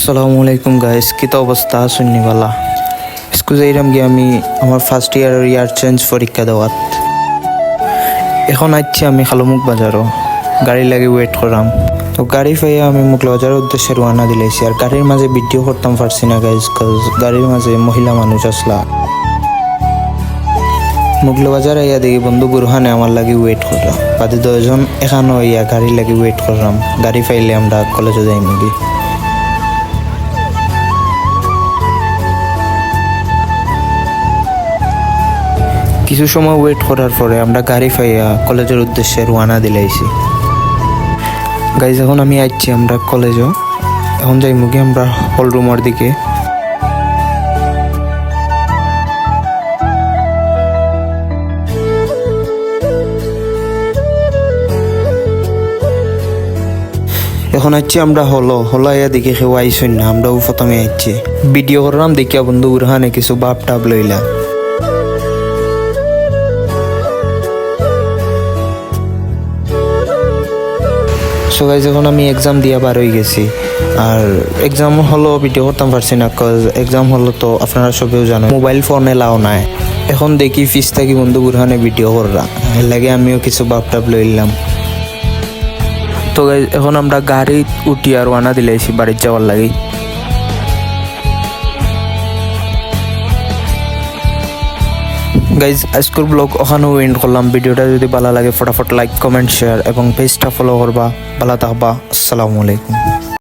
আসসালামু আলাইকুম গাইস, কি তো অবস্থা শুননি বালা। স্কুল যাইলাম গিয়ে আমি আমার ফার্স্ট ইয়ার চেঞ্জ পরীক্ষা দেওয়াত। এখন আইছি আমি খালুমুখ বাজারও, গাড়ি লাগে ওয়েট করাম। তো গাড়ি পাইয়া আমি মুগলা বাজারের উদ্দেশ্যে রওনা দিলাইছি। আর গাড়ির মাঝে ভিডিও করতাম পারছি না গাইস, গাড়ির মাঝে মহিলা মানুষ আসলা। মুগলা বাজার আইয়া দেখি বন্ধু বুরহানে আমার লাগে ওয়েট করলাম। বাদে 10 জন এখানো ইয়া গাড়ি লাগে ওয়েট করলাম। গাড়ি পাইলে আমরা কলেজে যাই মুগি। কিছু সময় ওয়েট করার পরে আমরা গাড়ি পাইয়া কলেজের উদ্দেশ্যে রওনা দিলাইছি। গাইজ এখন আমি আইছি আমরা কলেজও, এখন যাই মুগি আমরা হল রুমের দিকে। এখন আইছি আমরা হলো আইয়া দেখি কেউ আইসই না, আমরাও প্রথমে আইছি। ভিডিও করলাম দেখিয়া বন্ধু বুরহানে কিছু বাপ টাপ লইলা। সো গাইজ এখন আমি এক্সাম দিয়া বার হয়ে গেছি। আর এক্সাম হলো ভিডিও করতাম পারছি না, কজ এক্সাম হলো তো আপনারা সবেও জানো মোবাইল ফোন এলাও নাই। এখন দেখি ফিস থাকি বন্ধু বুরহানে ভিডিও কররা, এর লাগে আমিও কিছু বাপটাপ লইলাম। তো গাইজ এখন আমরা গাড়ি উঠি আর ওয়ানা দিলাইছি বাড়ির যাওয়ার লাগে। গাইজ আজকের ব্লগ ওখানেও এন্ড করলাম। ভিডিওটা যদি ভালো লাগে ফটাফট লাইক কমেন্ট শেয়ার এবং পেজটা ফলো করবা। ভালো থাকবা। আসসালামু আলাইকুম।